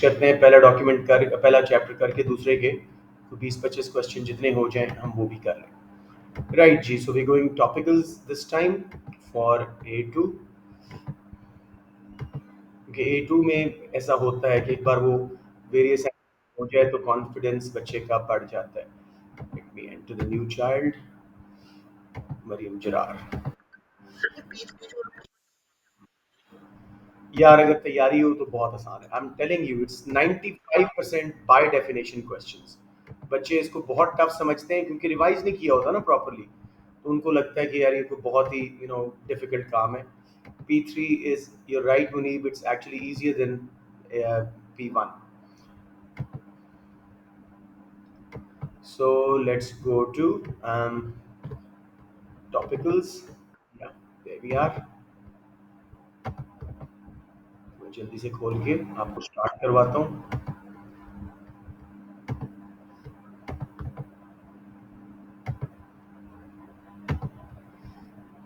करते हैं पहला चैप्टर करके दूसरे के तो 20-25 क्वेश्चन जितने हो जाएं हम वो भी कर लें। राइट जी, so we going topicals this time for A2। क्योंकि A2 में ऐसा होता है कि एक बार वो वेरियस हो जाए तो कॉन्फिडेंस बच्चे का बढ़ जाता है। Let me enter the new child, Maryam Zarar. यार अगर तैयारी हो तो बहुत आसान है। I am telling you it's 95% by definition questions. बच्चे इसको बहुत टफ समझते हैं क्योंकि रिवाइज नहीं किया होता ना प्रॉपरली, तो उनको लगता है कि यार ये तो बहुत ही डिफिकल्ट काम है। P3 is, you're right Munib, it's actually easier than P1. So let's go to topicals. Yeah, there we are. मैं जल्दी से खोल के आपको स्टार्ट करवाता हूँ।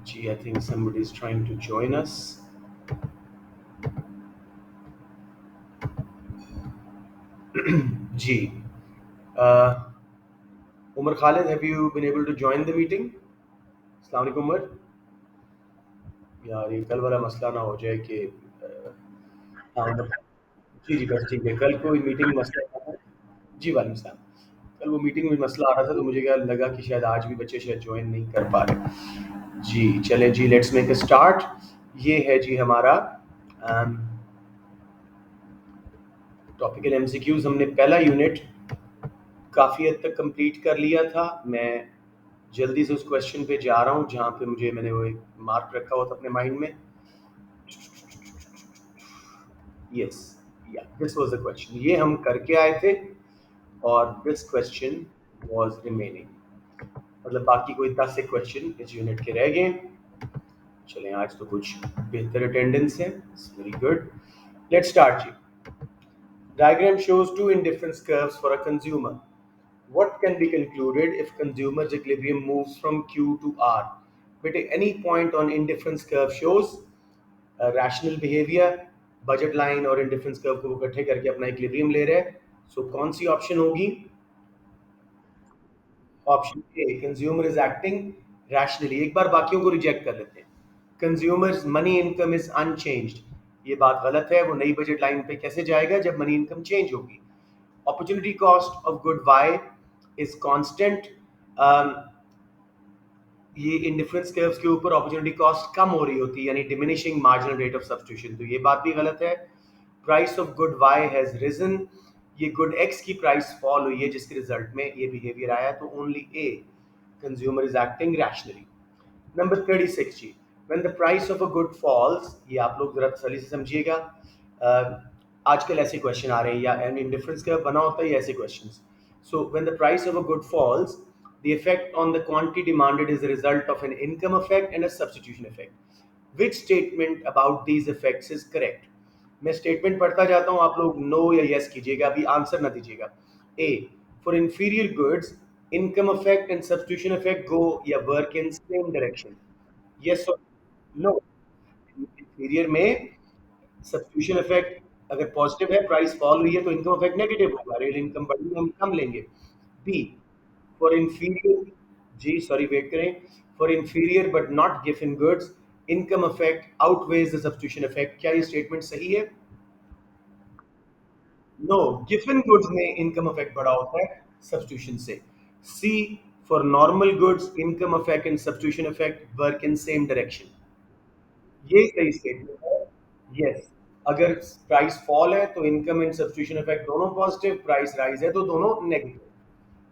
Gee, I think somebody is trying to join us. Gee, Umar Khalid, have you been able to join the meeting? अस्सलाम वालेकुम उमर। यार ये कल वाला मसला ना हो जाए कि हाँ जी जी बस ठीक है, कल कोई मीटिंग मसला था। जी वालेकुम सलाम। कल वो मीटिंग में मसला आ रहा था तो मुझे क्या लगा कि शायद आज भी बच्चे शायद ज्वाइन नहीं कर पा रहे। जी चले जी, लेट्स मेक अ स्टार्ट। ये है जी हमारा टॉपिकल एमसीक्यूज। हमने पहला यूनिट काफ़ी हद तक कंप्लीट कर लिया था। मैं जल्दी से उस क्वेश्चन पे जा रहा हूँ जहाँ पे मैंने वो एक मार्क रखा हुआ था अपने माइंड में। यस, या दिस वाज द क्वेश्चन। ये हम करके आए थे और दिस क्वेश्चन वाज रिमेनिंग। मतलब बाकी कोई 10 एक क्वेश्चन इस यूनिट के रह गए। चलें, आज तो कुछ बेहतर अटेंडेंस है, वेरी गुड। लेट्स स्टार्ट जी। Diagram shows two indifference curves for a consumer. What can be concluded if consumer's equilibrium moves from Q to R? But any point on indifference curve shows rational behavior. Budget line और indifference curve को इकट्ठे करके अपना equilibrium ले रहे हैं। सो कौन C option होगी? Option A, consumer is acting rationally. एक बार बाकियों को रिजेक्ट कर लेते हैं। Consumers money income is unchanged, ये बात गलत है। वो नई बजट लाइन पे कैसे जाएगा जब मनी इनकम चेंज होगी? Opportunity cost of good Y is constant. ये इंडिफरेंस कर्व्स के ऊपर अपॉर्चुनिटी कॉस्ट कम हो रही होती है, यानी diminishing marginal rate of substitution, तो ये बात भी गलत है। Price of good Y has reason, ये गुड एक्स की प्राइस फॉल हुई है जिसके रिजल्ट में ये बिहेवियर आया, तो only a, consumer is acting rationally. Number 36 जी, when the price of a good falls, ये आप लोग जरा तसल्ली से समझिएगा। आजकल ऐसे क्वेश्चन आ रहे हैं या इंडिफरेंस का बना होता है ऐसे questions. So when the price of a good falls, the effect on the quantity demanded is the result of an income effect and a substitution effect. Which statement about these effects is correct? मैं statement पढ़ता जाता हूँ, आप लोग no या yes कीजिएगा, अभी answer ना दीजिएगा। A, for inferior goods income effect and substitution effect go या work in same direction. Yes और नो? इंफीरियर में सब्स्टिट्यूशन इफेक्ट अगर पॉजिटिव है, प्राइस फॉल हुई है, तो इनकम इफेक्ट नेगेटिव होगा, रियल इनकम बढ़ी, हम कम लेंगे। बी, फॉर इंफीरियर, जी सॉरी वेट करें, फॉर इंफीरियर बट नॉट गिवन goods income effect outweighs the substitution effect. क्या ये स्टेटमेंट सही है? नो, गिवन गुड्स में इनकम इफेक्ट बड़ा होता है सब्स्टिट्यूशन से। C, for normal goods income effect and substitution effect work in same direction. ये सही स्टेटमेंट है। यस, अगर प्राइस फॉल है तो इनकम एंड सब्स्टिट्यूशन इफेक्ट दोनों पॉजिटिव, प्राइस राइज है तो दोनों नेगेटिव।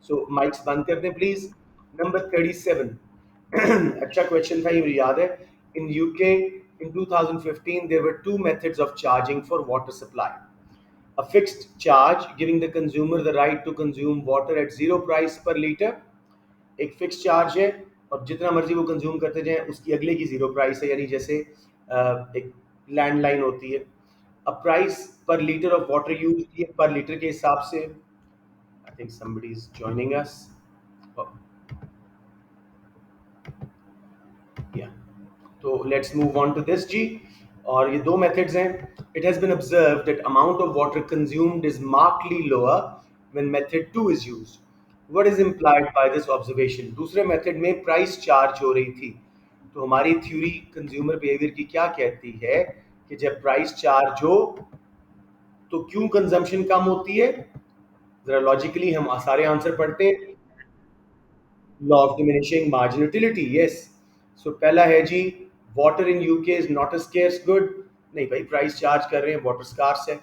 सो माइक्स बंद कर दें प्लीज। नंबर 37 अच्छा क्वेश्चन था, ये मुझे याद है। In UK in 2015 there were two methods of charging for water supply: a fixed charge giving the consumer the right to consume water at zero price per liter, एक fix charge है और जितना मर्जी वो कंज्यूम करते जाएं उसकी अगले की जीरो प्राइस है, यानी जैसे एक लैंडलाइन होती है। A price per litre of water use, ये पर लीटर के हिसाब से। I think somebody is joining us, या तो let's move on to this जी। और ये दो मेथड्स हैं. It has been observe that amount of water consumed is markedly lower when method 2 is used. What is implied by this observation? दूसरे method में price charge हो रही थी, तो हमारी थ्योरी कंज्यूमर बिहेवियर की क्या कहती है कि जब प्राइस चार्ज हो तो क्यों कंजम्पशन कम होती है? जरा लॉजिकली हम सारे आंसर पढ़ते हैं. Law of diminishing marginal utility, yes. So पहला है जी, water in UK is not a scarce good. नहीं भाई, प्राइस चार्ज कर रहे हैं, वाटर स्कार्स है.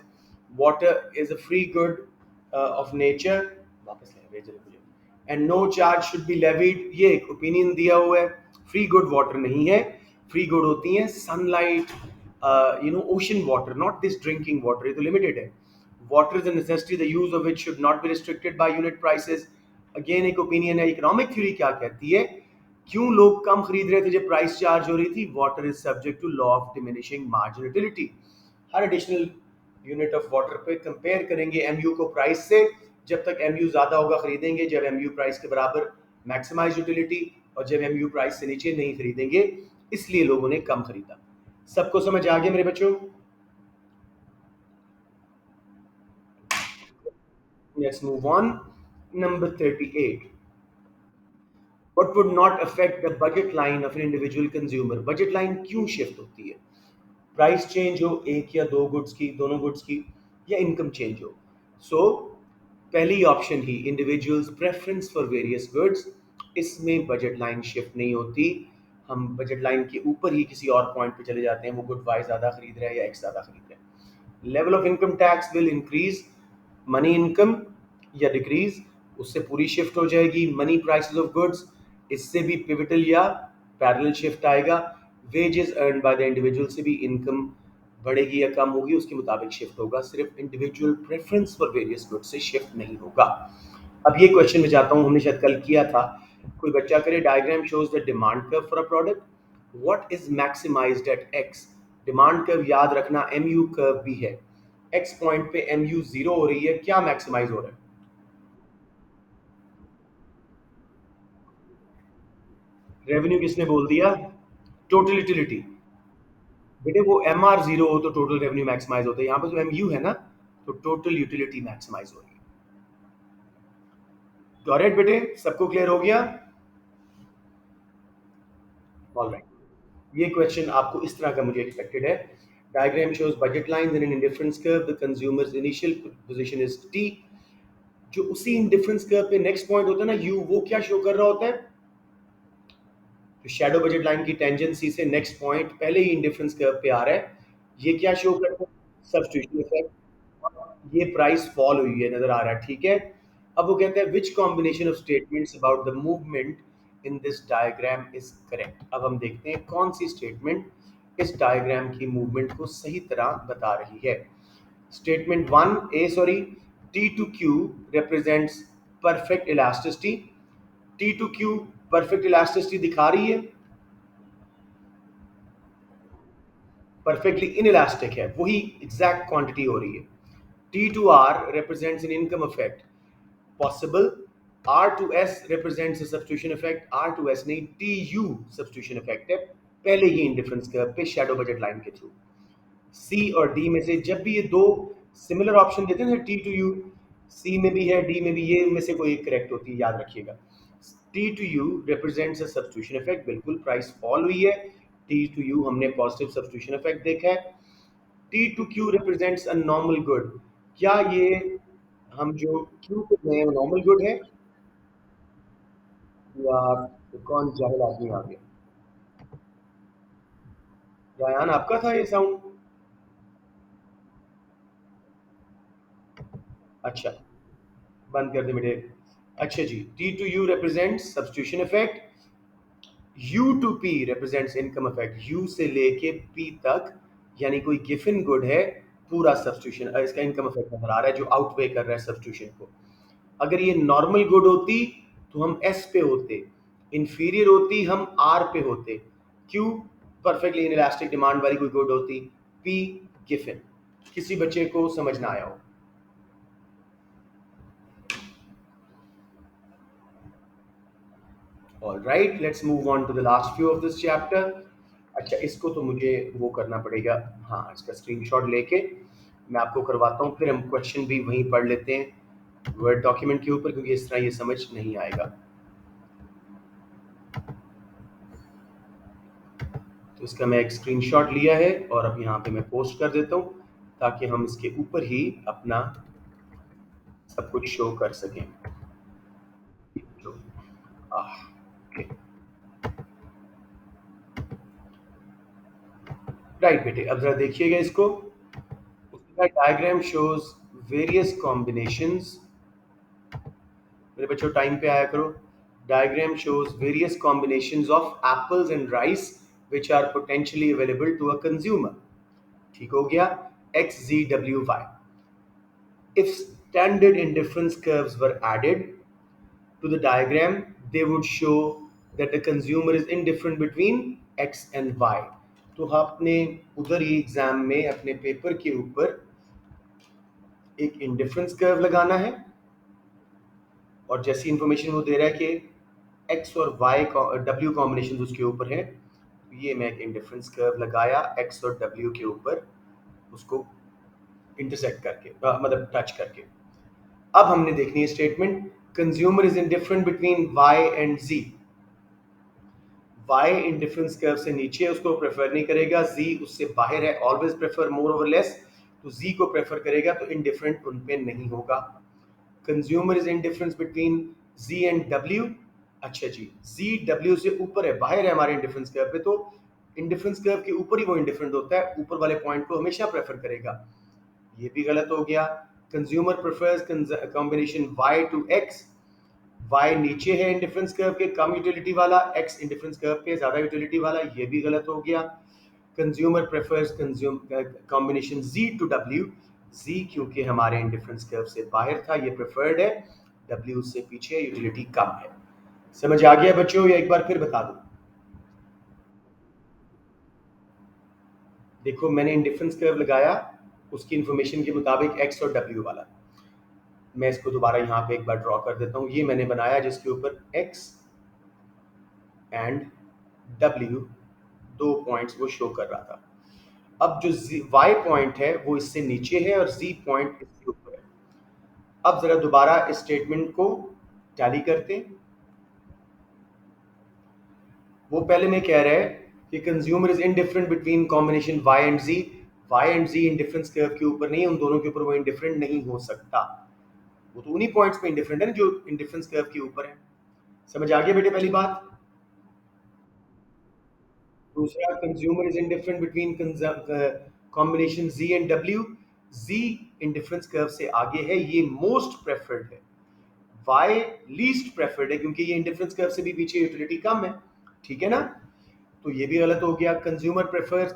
Water is a free good of nature. वापस ले भेज रहे मुझे. And no charge should be levied, ये एक ओपिनियन दिया हुआ है. फ्री गुड वाटर नहीं है. फ्री गुड होती है sunlight, ocean water, not this drinking water, ये तो लिमिटेड है. Water is a necessity, the use of which should not be restricted by unit prices. Again एक ओपिनियन है. इकोनॉमिक थ्योरी क्या कहती है? क्यों लोग कम खरीद रहे थे जब प्राइस चार्ज हो रही थी? Water is subject to law of diminishing marginal utility. हर एडिशनल यूनिट ऑफ वाटर पे कंपेयर करेंगे एमयू को प्राइस से. जब तक एमयू ज्यादा होगा खरीदेंगे, जब एमयू प्राइस के बराबर मैक्सिमाइज यूटिलिटी, और जब एमयू प्राइस से नीचे नहीं खरीदेंगे, इसलिए लोगों ने कम खरीदा. सबको समझ आ गया मेरे बच्चों? Let's move on. Number 38. What would not affect the budget line of an individual consumer? Budget line क्यों शिफ्ट होती है? प्राइस चेंज हो एक या दो गुड्स की, दोनों गुड्स की, या इनकम चेंज हो. सो पहली option he, individuals preference for various goods, इसमें बजट लाइन शिफ्ट नहीं होती. हम बजट लाइन के ऊपर ही किसी और पॉइंट पे चले जाते हैं, वो गुड वाई ज़्यादा खरीद रहे हैं या एक्स ज़्यादा खरीद रहे हैं. Level of income tax will increase, money income या डिक्रीज, उससे पूरी शिफ्ट हो जाएगी. मनी प्राइसेस ऑफ गुड्स, इससे भी पिविटल या पैरेलल शिफ्ट आएगा. Wages earn by the individual से भी इनकम बढ़ेगी या कम होगी, उसके मुताबिक शिफ्ट होगा. सिर्फ individual preference for various goods से शिफ्ट नहीं होगा. अब ये क्वेश्चन में जाता हूँ, हमने शायद कल किया था. कोई बच्चा करे, diagram shows the demand curve for a product, what is maximised at X. Demand curve याद रखना एम यू कर्व भी है. एक्स पॉइंट पे एम यू जीरो हो रही है, क्या मैक्सिमाइज हो रहा है? रेवेन्यू किसने बोल दिया? Total utility. बेटे वो एम आर जीरो हो तो टोटल रेवेन्यू मैक्सिमाइज होता है. यहाँ पे जो एम यू है ना, तो टोटल यूटिलिटी मैक्सिमाइज हो रही है. ऑलराइट बेटे, सबको क्लियर हो गया? ऑलराइट. ये क्वेश्चन आपको इस तरह का मुझे एक्सपेक्टेड है. Diagram shows budget lines in an indifference curve, the consumers initial position is T. जो उसी इंडिफरेंस कर्व पे नेक्स्ट पॉइंट होता है ना यू, वो क्या शो कर रहा होता है? तो शैडो बजट लाइन की टेंजेंसी से नेक्स्ट पॉइंट पहले ही इंडिफरेंस कर्व पे आ रहा है. ये क्या शो करता है? Substitution effect. ये प्राइस फॉल हुई है, नजर आ रहा है, ठीक है. अब वो कहते हैं which combination of statements about the movement in this diagram is correct. अब हम देखते हैं कौन सी स्टेटमेंट इस डायग्राम की मूवमेंट को सही तरह बता रही है. Statement one A sorry, T to Q represents perfect elasticity. T to Q perfect elasticity दिखा रही है, परफेक्टली इनइलास्टिक है, वही एग्जैक्ट क्वांटिटी हो रही है. T to R represents an income effect possible. R to S represents a substitution effect. R to S नहीं, T U substitution effect है, पहले ही इंडिफरेंस कर्व पे शैडो बजट लाइन के थ्रू. सी और डी में से जब भी ये दो सिमिलर ऑप्शन देते हैं, टी टू यू, सी में भी है, डी में भी, ये इनमें से कोई एक करेक्ट होती है, याद रखिएगा. T to U represents a substitution effect, बिल्कुल प्राइस फॉल हुई है. टी टू यू हमने पॉजिटिव सब्स्टिट्यूशन इफेक्ट देखा है. T to Q represents a normal good. क्या ये हम जो क्यू को नए नॉर्मल गुड है, या कौन जाहिल आदमी आ गया? रायान, आपका था ये साउंड? अच्छा, बंद कर दे बेटे. अच्छा जी, T to U represents substitution effect. U to P represents income effect. U से लेके पी तक, यानी कोई गिफिन गुड है, पूरा सब्स्टिट्यूशन, इसका इनकम इफेक्ट नजर आ रहा है जो आउटवे कर रहा है सब्स्टिट्यूशन को. अगर ये नॉर्मल गुड होती तो हम एस पे होते, इंफीरियर होती हम आर पे होते. क्यू परफेक्टली इनइलास्टिक डिमांड वाली कोई गुड होती, पी गिफिन. किसी बच्चे को समझ ना आया हो? All right, let's move on to the last few of this chapter. अच्छा, इसको तो मुझे वो करना पड़ेगा। हाँ, इसका स्क्रीनशॉट लेके मैं आपको करवाता हूँ, फिर हम क्वेश्चन भी वहीं पढ़ लेते हैं वर्ड डॉक्यूमेंट के ऊपर, क्योंकि इस तरह ये समझ नहीं आएगा। तो इसका मैं एक स्क्रीनशॉट लिया है और अब यहाँ पे मैं पोस्ट कर देता हूँ, ताकि हम इसके ऊपर ही अपना सब कुछ शो कर सकें। तो राइट बेटे, अब जरा देखिएगा इसको। उसका डायग्राम शोज वेरियस कॉम्बिनेशंस। मेरे बच्चों टाइम पे आया करो। Diagram shows various combinations of apples and rice which are potentially available to a consumer. ठीक हो गया। X G W Y. If standard indifference curves were added to the diagram, they would show that the consumer is indifferent between x and y. तो आपने उधर ही exam में अपने paper के ऊपर एक इंडिफरेंस कर्व लगाना है, और जैसी इंफॉर्मेशन वो दे रहा है कि x और y w कॉम्बिनेशन उसके ऊपर है, तो ये मैं एक इंडिफरेंस कर्व लगाया x और w के ऊपर, उसको इंटरसेक्ट करके मतलब टच करके। अब हमने देखनी है statement, consumer is indifferent between y and z। y indifference curve से नीचे है, उसको प्रेफर नहीं करेगा, z उससे बाहर है, always prefer more over less, तो z को प्रेफर करेगा, तो इंडिफरेंट उन पे नहीं होगा। Consumer is indifference between z and w। अच्छा जी, z w से ऊपर है, बाहर है हमारे इंडिफरेंस कर्व पे, तो इंडिफरेंस कर्व के ऊपर ही वो इंडिफरेंट होता है, ऊपर वाले पॉइंट को हमेशा प्रेफर करेगा। ये भी गलत हो गया। Consumer prefers combination y to x। y नीचे है इंडिफरेंस कर्व के, कम यूटिलिटी वाला, x इंडिफरेंस कर्व के ज्यादा यूटिलिटी वाला, ये भी गलत हो गया। Consumer prefers combination z to w। z क्योंकि हमारे इंडिफरेंस कर्व से बाहर था, ये प्रेफर्ड है, w से पीछे, यूटिलिटी कम है। समझ आ गया बच्चों, या एक बार फिर बता दूं? देखो, मैंने इंडिफरेंस कर्व लगाया उसकी इंफॉर्मेशन के मुताबिक x और w वाला। मैं इसको दोबारा यहाँ पे एक बार ड्रॉ कर देता हूँ। ये मैंने बनाया जिसके ऊपर x एंड w दो पॉइंट्स वो शो कर रहा था। अब जो y पॉइंट है वो इससे नीचे है और z पॉइंट इसके ऊपर है। अब जरा दोबारा इस स्टेटमेंट को टैली करते हैं। वो पहले में कह रहा है कि consumer is indifferent between combination y and z। y and z indifference curve के ऊपर नहीं, उन दोनों के ऊपर वो इंडिफरेंट नहीं हो सकता। वो तो उन्हीं पॉइंट्स पे इंडिफरेंट है ना जो इंडिफरेंस कर्व के ऊपर है। समझ आ गया बेटे पहली बात? दूसरा, consumer is indifferent between combination z and w। z indifference curve से आगे है, ये मोस्ट प्रेफर्ड है। y लीस्ट प्रेफर्ड है क्योंकि ये इंडिफरेंस कर्व से भी पीछे, यूटिलिटी कम है। ठीक है ना? तो ये भी गलत हो गया। Consumer prefers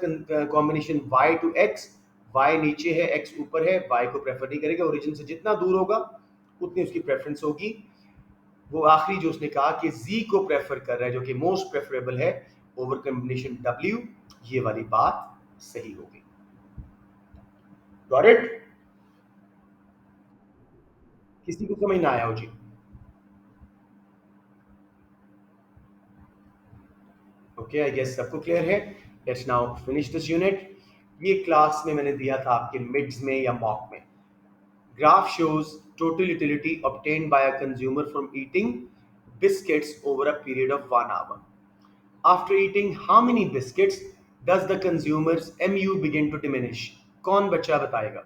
combination y to x। y नीचे है, x ऊपर है, y को प्रेफर नहीं करेगा, ओरिजिन से जितना दूर होगा उतनी उसकी प्रेफरेंस होगी। वो आखिरी जो उसने कहा कि z को प्रेफर कर रहा है, जो कि मोस्ट प्रेफरेबल है ओवर कॉम्बिनेशन w, ये वाली बात सही होगी। Got it? किसी को समझ ना आया हो जी? ओके, आई गेस सबको क्लियर है। Let's now finish this unit. ये क्लास में मैंने दिया था आपके मिड्स में या मॉक में। Graph shows total utility obtained by a consumer from eating biscuits over a period of 1 hour. After eating how many biscuits does the consumer's MU begin to diminish? कौन बच्चा बताएगा?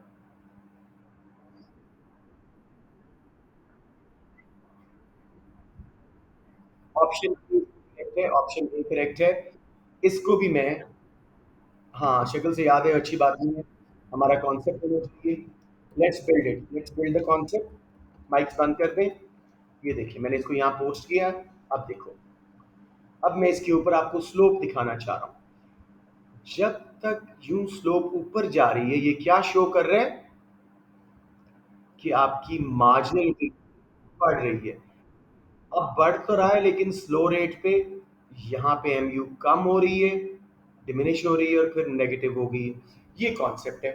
ऑप्शन करेक्ट है, option A correct है। इसको भी मैं, हाँ शक्ल से याद है, अच्छी बात नहीं है, हमारा कॉन्सेप्ट होना चाहिए। Let's build it, let's build the concept. Mics बंद कर दें। ये देखिए, मैंने इसको यहाँ पोस्ट किया। अब देखो, अब मैं इसके ऊपर आपको स्लोप दिखाना चाह रहा हूँ। जब तक यूं स्लोप ऊपर जा रही है, ये क्या शो कर रहा है कि आपकी मार्जिनल बढ़ रही है। अब बढ़ तो रहा है लेकिन स्लो रेट पे। यहाँ पे एमयू कम हो रही है, डिमिनिश हो रही है और फिर नेगेटिव हो गई है। ये कॉन्सेप्ट है।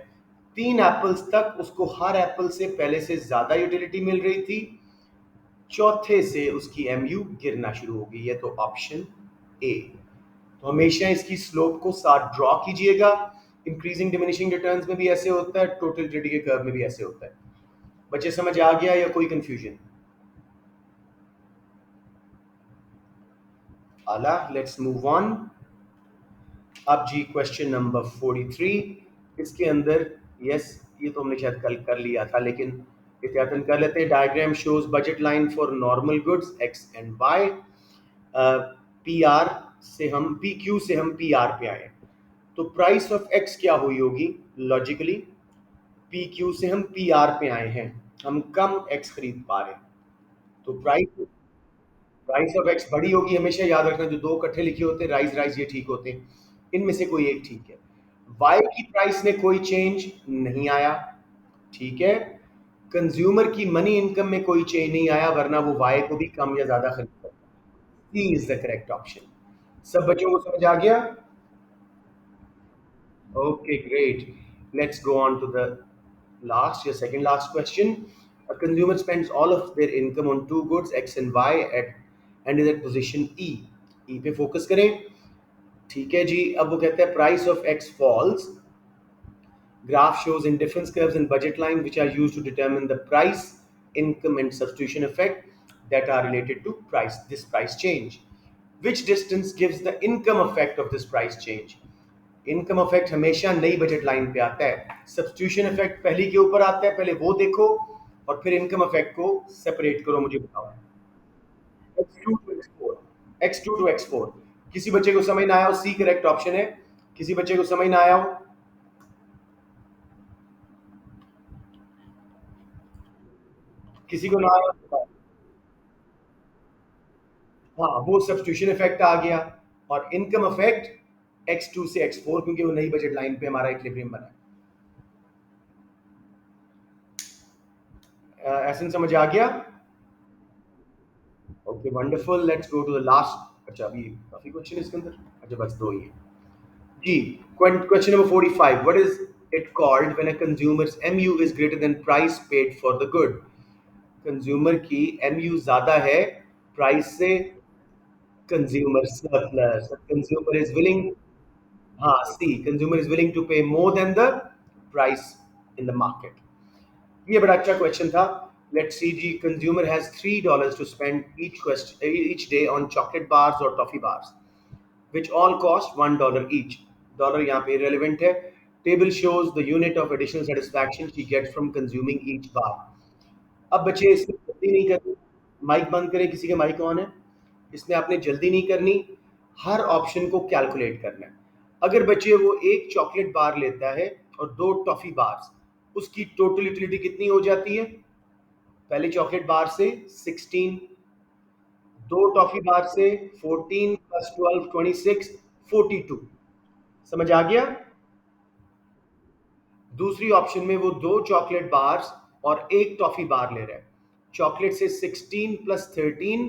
3 एप्पल्स तक उसको हर एप्पल से पहले से ज्यादा यूटिलिटी मिल रही थी, चौथे से उसकी एमयू गिरना शुरू हो गई है, तो ऑप्शन ए। हमेशा इसकी स्लोप को साथ ड्रॉ कीजिएगा। इंक्रीजिंग डिमिनिशिंग रिटर्न्स में भी ऐसे होता है, टोटल रिटर्न के कर्व में भी ऐसे होता है। बच्चे समझ आ गया या कोई कंफ्यूजन? आला, लेट्स मूव ऑन। अब जी क्वेश्चन नंबर 43। इसके अंदर यस, ये तो हमने शायद कल कर लिया था, लेकिन एहतियातन कर लेते हैं। Diagram shows budget line for normal goods X and Y. P R से हम पी क्यू से हम पी आर पे आए, तो प्राइस ऑफ एक्स क्या हुई होगी लॉजिकली? पी क्यू से हम पी आर पे आए हैं, हम कम एक्स खरीद पा रहे हैं, तो प्राइस प्राइस ऑफ एक्स बड़ी होगी। हमेशा याद रखना, जो दो इकट्ठे लिखे होते हैं राइज राइज ये ठीक होते हैं, इनमें से कोई एक ठीक है। वाई की प्राइस में कोई चेंज नहीं आया, ठीक है। कंज्यूमर की मनी इनकम में कोई चेंज नहीं आया, वरना वो वाई को भी कम या ज्यादा खरीदता। सी इज द करेक्ट ऑप्शन। सब बच्चों को समझ आ गया? Okay, great. Let's go on to the your second last question. A consumer spends all of their income on two goods, X and Y, and is at position E. E पे focus करें। ठीक है जी। अब वो कहते हैं price of X falls. Graph shows indifference curves and budget line which are used to determine the price, income, and substitution effect that are related to this price change. Which distance gives the income effect of this price change? Income effect हमेशा नई budget line पे आता है, substitution effect पहली के ऊपर आता है। पहले वो देखो और फिर इनकम इफेक्ट को सेपरेट करो, मुझे बताओ। x2 to x4, x2 to x4। किसी बच्चे को समझ ना आया हो, सी करेक्ट ऑप्शन है। किसी बच्चे को समझ ना आया हो, किसी को ना आया हो, हाँ वो सब्स्टिट्यूशन इफेक्ट आ गया। और इनकम इफेक्ट x2 से x4, क्योंकि वो नई बजट लाइन पे हमारा इक्विलिब्रियम बना है। ऐसे समझ आ गया? Okay wonderful, let's go to the last. अच्छा अभी काफी क्वेश्चन इसके अंदर, अच्छा बस दो ही है जी। Question number 45. What is it called when a consumer's MU is greater than price paid for the good? Consumer की MU ज्यादा है प्राइस से, consumer surplus. Consumer is willing, हाँ see, consumer is willing to pay more than the price in the market. ये बड़ा अच्छा question था। Let's see जी। Consumer has $3 to spend each day on chocolate bars or toffee bars which all cost $1 each. Dollar यहाँ पे irrelevant है। Table shows the unit of additional satisfaction she gets from consuming each bar. अब बच्चे इसमें जल्दी नहीं करनी, mic बंद करें, किसी के माइक ऑन है, इसमें आपने जल्दी नहीं करनी, हर ऑप्शन को कैलकुलेट करना है। अगर बच्चे वो एक चॉकलेट बार लेता है और दो टॉफी बार्स, उसकी टोटल यूटिलिटी कितनी हो जाती है? पहले चॉकलेट बार से 16, दो टॉफी बार से 14 प्लस 12 26, 42। समझ आ गया? दूसरी ऑप्शन में वो दो चॉकलेट बार्स और एक टॉफी बार ले रहा है। चॉकलेट से 16 प्लस 13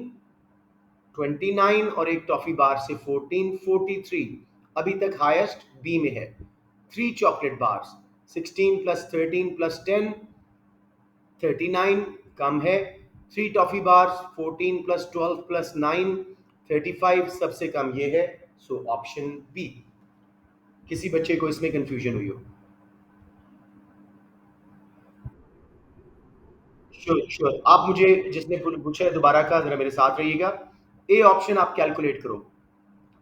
29, और एक टॉफी बार से 14 43। अभी तक हाईएस्ट बी में है। Three chocolate bars, 16 plus 13 plus 10 39 कम है। Three toffee bars 14 plus 12 plus 9 35, सबसे कम ये है। So option B. किसी बच्चे को इसमें कंफ्यूजन हुई हो? श्योर श्योर, आप मुझे जिसने पूछा है दोबारा का जरा मेरे साथ रहिएगा। ए ऑप्शन आप कैलकुलेट करो।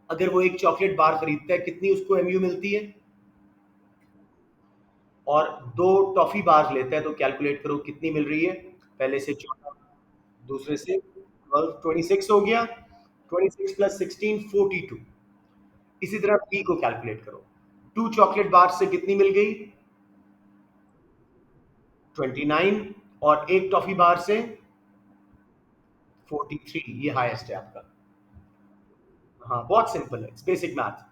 अगर वो एक चॉकलेट बार खरीदता है, कितनी उसको एमयू मिलती है? और दो टॉफी बार लेता है तो कैलकुलेट करो कितनी मिल रही है। पहले से 14, दूसरे से 12 26 हो गया। 26 प्लस 16 42। इसी तरह पी को कैलकुलेट करो। टू चॉकलेट बार से कितनी मिल गई? 29, और एक टॉफी बार से 43। ये हाईएस्ट है आपका। हाँ बहुत सिंपल है, बेसिक मैथ।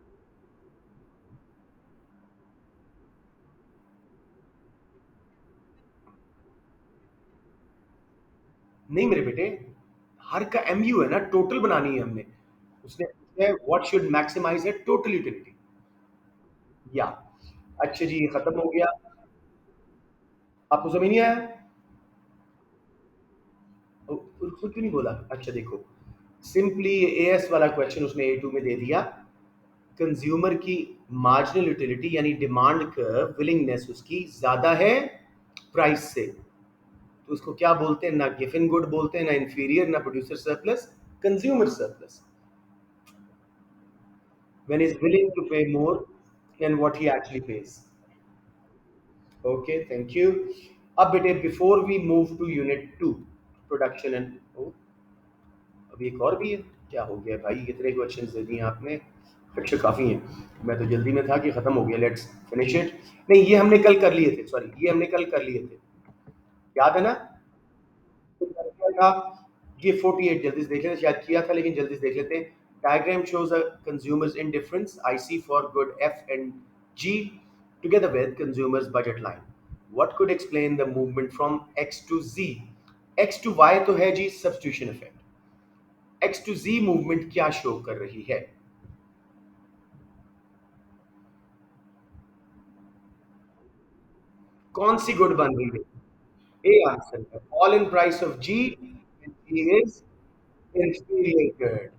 नहीं मेरे बेटे, हर का एमयू है ना, टोटल बनानी है हमने। उसने व्हाट शुड मैक्सिमाइज है टोटल यूटिलिटी। या अच्छा जी, ये खत्म हो गया। आपको समझ नहीं आया? उसको क्यों नहीं बोला? अच्छा देखो, सिंपली ए एस वाला क्वेश्चन उसने A2 में दे दिया। कंज्यूमर की मार्जिनल यूटिलिटी यानी डिमांड कर्व विलिंगनेस उसकी ज्यादा है प्राइस से, तो उसको क्या बोलते हैं? ना गिवन गुड बोलते हैं, ना इंफीरियर, ना producer surplus, consumer surplus, when he's willing to pay more than what he actually pays. Okay, thank you. अब बेटे before we move to unit 2 production and oh, अभी एक और भी है, क्या हो गया भाई, इतने क्वेश्चंस दे दिए आपने, अच्छा काफ़ी हैं, मैं तो जल्दी में था कि ख़त्म हो गया, लेट्स फिनिश इट। नहीं ये हमने कल कर लिए थे, सॉरी ये हमने कल कर लिए थे, याद है ना? तो क्या था, ये 48 जल्दी से देख लेते, शायद किया था लेकिन जल्दी से देख लेते हैं। Diagram shows a consumers indifference IC for good F and G together with consumers budget line. What could explain the movement from X to Z? X to Y तो है जी substitution effect, X to Z movement क्या show कर रही है? कौन सी good बन रही है? ए आंसर है, fall in price of G and G is inferior good.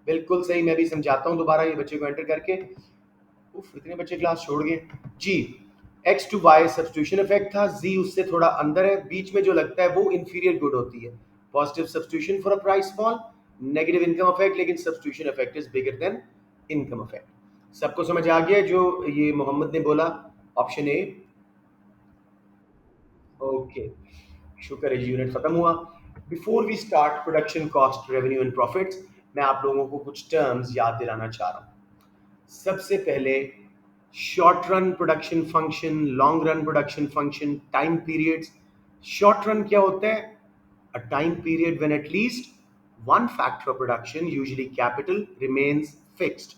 बिल्कुल सही, मैं भी समझाता हूँ दोबारा ये बच्चे को एंटर करके। उफ, इतने बच्चे क्लास छोड़ गए जी। X to Y substitution effect था, जी उससे थोड़ा अंदर है, बीच में जो लगता है वो इंफीरियर गुड होती है। Positive substitution for a price fall, negative income effect, लेकिन substitution effect is bigger than income effect. सबको समझ आ गया जो ये मोहम्मद ने बोला? Option A. ओके, शुक्र है जी, यूनिट खत्म हुआ। Before we start production cost revenue and profits, मैं आप लोगों को कुछ टर्म्स याद दिलाना चाह रहा हूँ। सबसे पहले short run production function, long run production function, time periods. Short run क्या होता है? A time period when at least one factor of production, usually capital, remains fixed.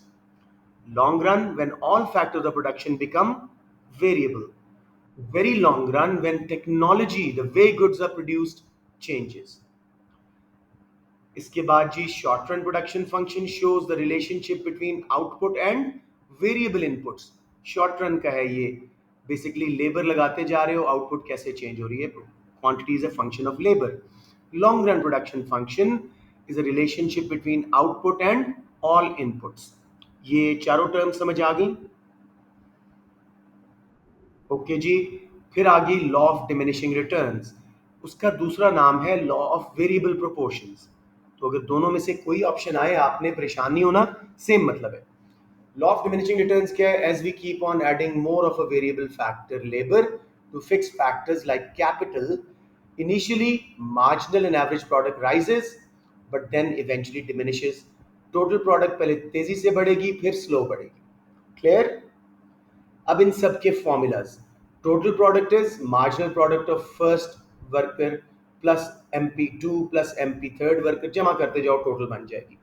Long run, when all factors of production become variable. Very long run, when technology, the way goods are produced, changes. इसके बाद जी short run production function shows the relationship between output and variable inputs. Short run का है ये, basically labour लगाते जा रहे हो, आउटपुट कैसे चेंज हो रही है, quantity is a function of labour. Long run production function is a relationship between output and all inputs. ये चारों टर्म समझ आ गई? ओके जी। फिर आ गई लॉ ऑफ डिमिनिशिंग रिटर्न्स, उसका दूसरा नाम है लॉ ऑफ वेरिएबल प्रोपोर्शंस। तो अगर दोनों में से कोई ऑप्शन आए आपने परेशान नहीं होना, सेम मतलब है। लॉ ऑफ डिमिनिशिंग रिटर्न्स क्या है? As we keep on adding more of a variable factor labour to fix factors like capital, initially marginal and average product rises but then eventually diminishes. Total product पहले तेजी से बढ़ेगी फिर slow बढ़ेगी। Clear? अब इन सब के formulas, total product is marginal product of first worker plus MP2 plus MP third worker, जमा करते जाओ टोटल बन जाएगी।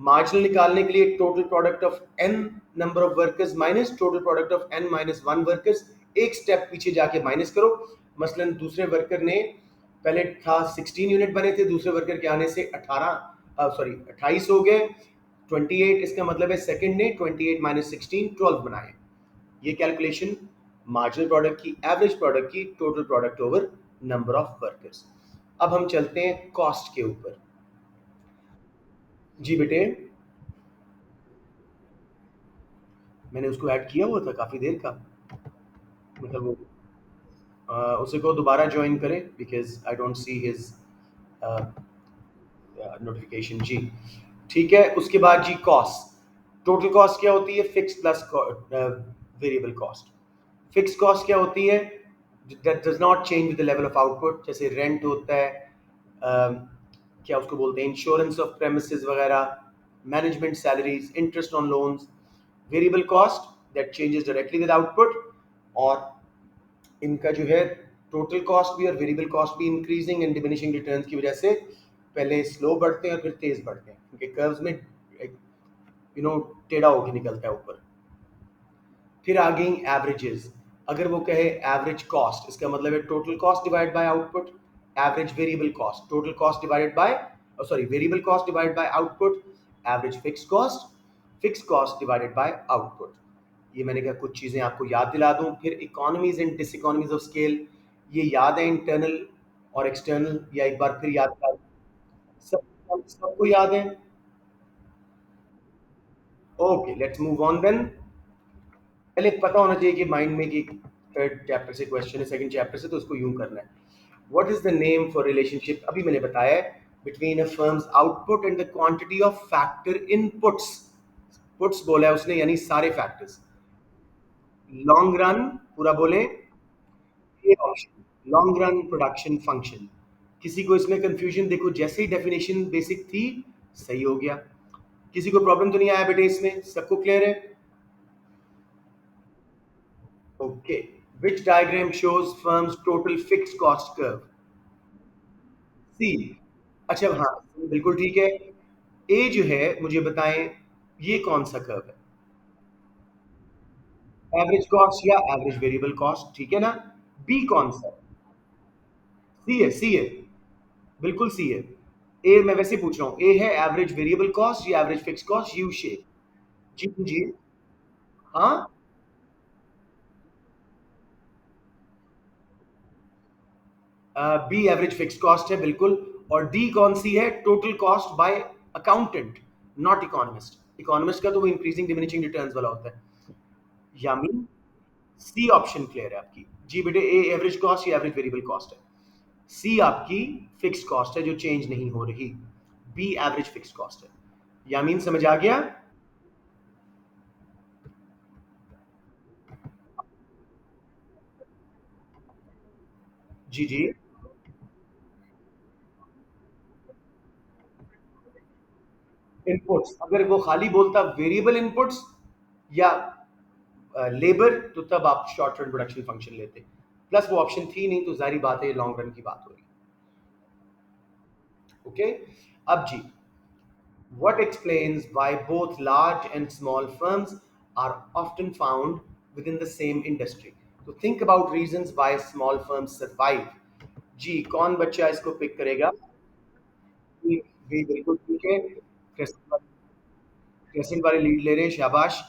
मार्जिनल निकालने के लिए total product of n number of workers minus total product of n minus one workers, एक step पीछे जाके माइनस करो। मसलन दूसरे वर्कर ने पहले था 16 यूनिट बने थे, दूसरे वर्कर के आने से 18 सॉरी 28 हो गए, 28, इसका मतलब है सेकंड ने 28 माइनस 16 12 बनाए। ये कैलकुलेशन मार्जिनल प्रोडक्ट की, एवरेज प्रोडक्ट की, total product over number of workers. अब हम चलते हैं कॉस्ट के ऊपर। जी बेटे, मैंने उसको ऐड किया हुआ था काफ़ी देर का, मतलब वो उसे को दोबारा ज्वाइन करें because I don't see his notification जी। ठीक है, उसके बाद जी कॉस्ट। टोटल कॉस्ट क्या होती है? Fix plus variable cost. Fix cost क्या होती है? That does not change with the level of output, जैसे रेंट होता है, क्या उसको बोलते हैं, इंश्योरेंस ऑफ प्रेमिसेस वगैरह, management salaries, interest on loans. Variable cost that changes directly with output, और इनका जो है टोटल कॉस्ट भी और वेरिएबल कॉस्ट भी इंक्रीजिंग एंड डिमिनिशिंग रिटर्न्स की वजह से पहले स्लो बढ़ते हैं और फिर तेज बढ़ते हैं, क्योंकि कर्व्स में टेढ़ा होके निकलता है ऊपर। फिर आ गई एवरेजेस। अगर वो कहे एवरेज कॉस्ट, इसका मतलब है total cost divide by output. Average variable cost, total cost divided by, sorry variable cost divided by output. Average fix cost, fix cost divided by output. ये मैंने कहा कुछ चीज़ें आपको याद दिला दूं। फिर economies and diseconomies of scale, ये याद है इंटरनल और एक्सटर्नल, या एक बार फिर याद दिला दूं? सबको याद है? Okay, let's move on then. पहले पता होना चाहिए कि माइंड में कि थर्ड चैप्टर से क्वेश्चन है, सेकंड चैप्टर से, तो उसको यूं करना है। What is the name for relationship, अभी मैंने बताया, between a firm's output and the quantity of factor inputs. Puts बोला है उसने, यानी सारे फैक्टर्स। लॉन्ग रन, पूरा बोले। ये option long run production function. किसी को इसमें कंफ्यूजन, देखो जैसे ही डेफिनेशन बेसिक थी, सही हो गया। किसी को प्रॉब्लम तो नहीं आया बेटे इसमें, सबको क्लियर है? Okay. Which diagram shows firms total fixed cost curve? C. अच्छा हाँ, बिल्कुल ठीक है। ए जो है, मुझे बताएं ये कौन सा कर्व है? एवरेज कॉस्ट या एवरेज वेरिएबल कॉस्ट, ठीक है ना? बी कौन सा है? सी है, सी है, बिल्कुल सी है। ए मैं वैसे पूछ रहा हूँ, ए है एवरेज वेरिएबल कॉस्ट या average fix cost, U shape. जी जी। हाँ, बी एवरेज फिक्स कॉस्ट है बिल्कुल। और डी कौन सी है? Total cost by accountant, not economist. Economist का तो वो इंक्रीजिंग डिमिनिशिंग रिटर्न्स वाला होता है। यामी सी ऑप्शन क्लियर है आपकी। जी बेटे, ए एवरेज कॉस्ट या एवरेज वेरिएबल कॉस्ट है। सी आपकी फिक्स कॉस्ट है जो चेंज नहीं हो रही। बी एवरेज फिक्स कॉस्ट है। यामीन समझ आ गया? जी जी। इनपुट्स, अगर वो खाली बोलता वेरिएबल इनपुट्स या लेबर, तो तब आप शॉर्ट रन प्रोडक्शन फंक्शन लेते। प्लस वो ऑप्शन थी नहीं, तो जारी बात है लॉन्ग रन की बात हो रही। ओके। अब जी, what explains why both large and small firms are often found within the same industry? So think about reasons why small firms survive. जी, कौन बच्चा इसको पिक करेगा? जी जी, बिल्कुल ठीक है। क्रेसेंट वाले लीड ले रहे हैं, शाबाश।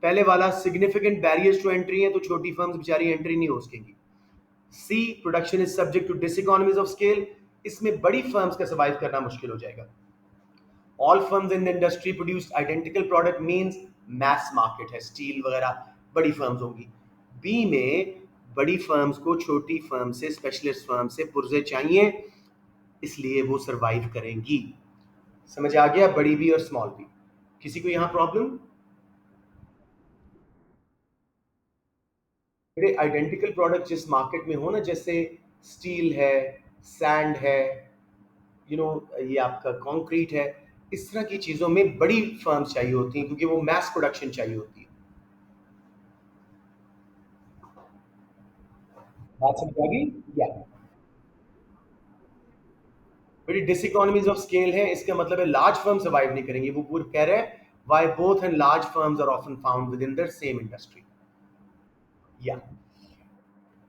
पहले वाला सिग्निफिकेंट बैरियर्स टू एंट्री है, तो छोटी फर्म्स बेचारी एंट्री नहीं हो सकेंगी। C, production is subject to diseconomies of scale. इसमें बड़ी फर्म्स का सर्वाइव करना मुश्किल हो जाएगा। All firms in the industry produce identical product, means mass market है, स्टील वगैरह बड़ी फर्म्स होंगी। बी में बड़ी फर्म्स को छोटी फर्म से, स्पेशलिस्ट फर्म से पुर्जे चाहिए, इसलिए वो सरवाइव करेंगी। समझ आ गया? बड़ी बी और स्मॉल बी। किसी को यहाँ प्रॉब्लम? मेरे आइडेंटिकल प्रोडक्ट जिस मार्केट में हो ना, जैसे स्टील है, सैंड है, ये आपका कंक्रीट है, इस तरह की चीजों में बड़ी फर्म्स चाहिए होती हैं, क्योंकि वो मैस प्रोडक्शन चाहिए होती है। बात समझ आ गई? या बड़ी डिसइकोनॉमीज ऑफ स्केल है, इसका मतलब है लार्ज फर्म सर्वाइव नहीं करेंगी। वो पूरा कह रहे हैं why both and large firms are often found within the same industry. या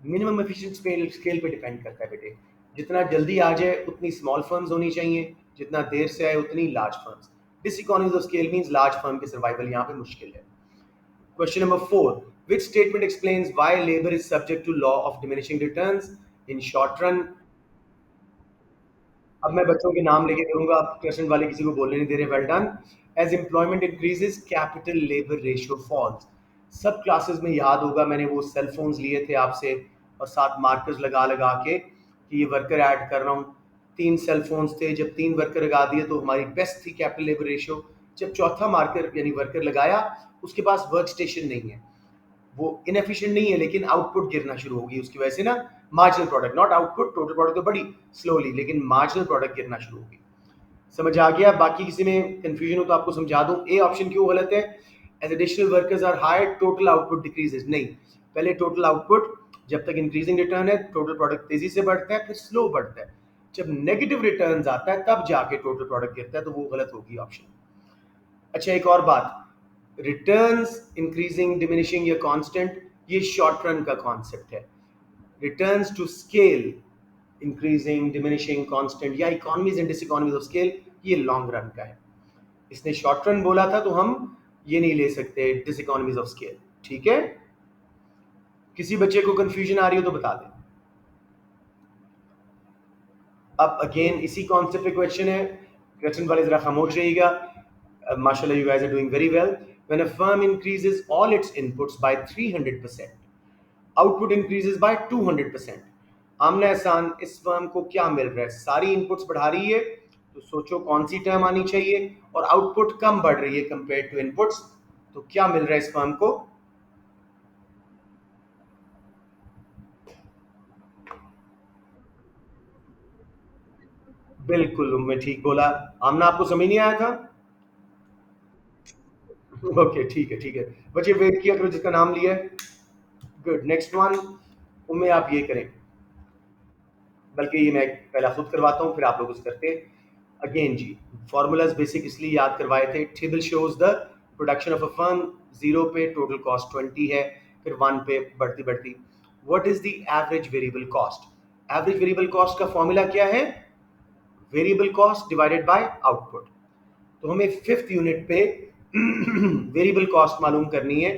मिनिमम एफिशिएंट स्केल स्केल पे डिपेंड करता है बेटे। जितना जल्दी आ जाए उतनी स्मॉल फर्म्स होनी चाहिए, जितना देर से आए उतनी large firms. Diseconomies of scale means large firm के सर्वाइवल यहाँ पे मुश्किल है। Question number 4. Which statement explains why labor is subject to law of diminishing returns in short run? अब मैं बच्चों के नाम लेके करूंगा, आप क्वेश्चन वाले किसी को बोलने नहीं दे रहे। Well done. As employment increases capital labour ratio falls. सब क्लासेस में याद होगा, मैंने वो सेल फोन्स लिए थे आपसे और साथ मार्कर्स लगा लगा के कि ये वर्कर ऐड कर रहा हूँ। 3 सेल फोन्स थे, जब 3 वर्कर लगा दिए तो हमारी बेस्ट थी कैपिटल लेबर रेशियो। जब चौथा मार्कर यानी वर्कर लगाया, उसके पास वर्क स्टेशन नहीं है, वो इनएफिशिएंट नहीं है, लेकिन आउटपुट गिरना शुरू होगी उसकी वजह से ना। Marginal product, not output, total product तो बड़ी स्लोली, लेकिन मार्जिनल प्रोडक्ट गिरना शुरू होगी। समझ आ गया? बाकी किसी में कंफ्यूजन हो तो आपको समझा दूं। ए ऑप्शन क्यों गलत है? As additional workers are hired, total output decreases. नहीं, पहले टोटल आउटपुट, जब तक इंक्रीजिंग रिटर्न है टोटल प्रोडक्ट तेजी से बढ़ता है, फिर स्लो बढ़ता है। जब नेगेटिव रिटर्न आता है तब जाके टोटल प्रोडक्ट गिरता है, तो वो गलत होगी ऑप्शन। अच्छा, एक और बात, रिटर्न्स इंक्रीजिंग डिमिनिशिंग या कांस्टेंट, ये शॉर्ट रन का कॉन्सेप्ट है। Returns to scale increasing diminishing constant या economies and diseconomies of scale, ये लॉन्ग रन का है। इसने शॉर्ट रन बोला था, तो हम ये नहीं ले सकते डिसइकोनॉमीज ऑफ स्केल। ठीक है? किसी बच्चे को कंफ्यूजन आ रही हो तो बता दें। अब अगेन इसी कॉन्सेप्ट पे क्वेश्चन है, क्वेश्चन वाले जरा खामोश रहिएगा। माशाल्लाह, you guys are doing very well. When a firm increases all its inputs by 300%, output increases by 200%। आमने एहसान इस फर्म को क्या मिल रहा है? सारी इनपुट्स बढ़ा रही है, तो सोचो कौन सी टर्म आनी चाहिए, और आउटपुट कम बढ़ रही है कंपेयर टू इनपुट्स, तो क्या मिल रहा है इस फर्म को? बिल्कुल मैं ठीक बोला। आमना आपको समझ नहीं आया था? ओके ठीक है ठीक है। बच्चे वेट किया करो जिसका नाम लिया है। Good, next one. उम्मीद आप ये करें, बल्कि ये मैं पहला खुद करवाता हूँ फिर आप लोग उस करते हैं। अगेन जी, फॉर्मूलाज बेसिक इसलिए याद करवाए थे। Table shows the production of a firm. Zero पे टोटल कॉस्ट 20 है, फिर वन पे बढ़ती बढ़ती। What is the average variable cost? Average variable cost का फॉर्मूला क्या है? Variable cost divided by output. तो हमें फिफ्थ यूनिट पे वेरिएबल कॉस्ट मालूम करनी है।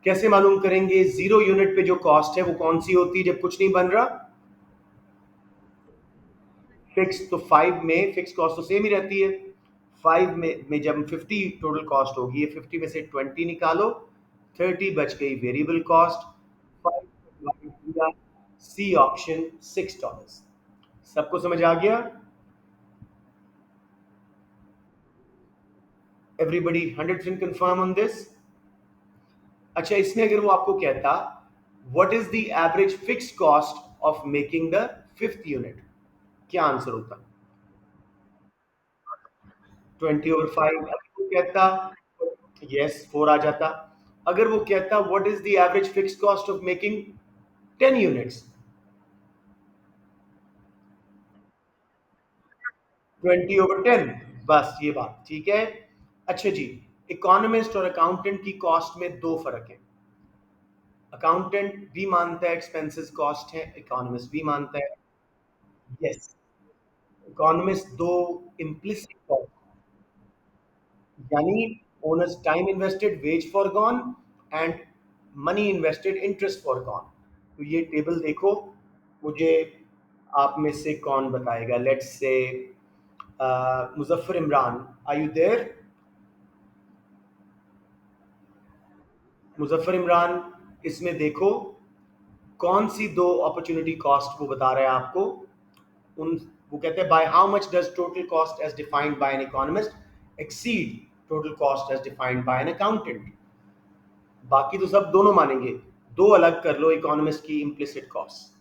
कैसे मालूम करेंगे? जीरो यूनिट पे जो कॉस्ट है वो कौन सी होती है जब कुछ नहीं बन रहा? फिक्स। तो 5 में फिक्स कॉस्ट तो सेम ही रहती है। 5 में जब 50 टोटल कॉस्ट होगी, 50 में से 20 निकालो, 30 बच गई वेरिएबल कॉस्ट। 5 C option, $6। सबको समझ आ गया? Everybody 100% confirm on this? अच्छा, इसमें अगर वो आपको कहता what is the average fix cost of making the fifth unit, क्या आंसर होता? 20/5। अगर वो कहता, यस 4 आ जाता। अगर वो कहता what is the average fix cost of making 10 units, 20/10। बस ये बात ठीक है। अच्छा जी, इकोनॉमिस्ट और अकाउंटेंट की कॉस्ट में दो फर्क है। अकाउंटेंट भी मानता है एक्सपेंसेस कॉस्ट है, इकोनॉमिस्ट भी मानता है। यस, इकोनॉमिस्ट दो इम्प्लिसिट कॉस्ट, यानी owners time invested ways for gone and money invested interest forgone. तो ये टेबल देखो, मुझे आप में से कौन बताएगा? Let's say Muzaffar Imran, are you there? Muzaffar Imran, इसमें देखो कौन सी दो अपॉर्चुनिटी कॉस्ट वो बता रहा है आपको। उन वो कहते हैं by how much does total cost as defined by an economist exceed total cost as defined by an accountant. बाकी तो सब दोनों मानेंगे, दो अलग कर लो इकोनॉमिस्ट की implicit cost.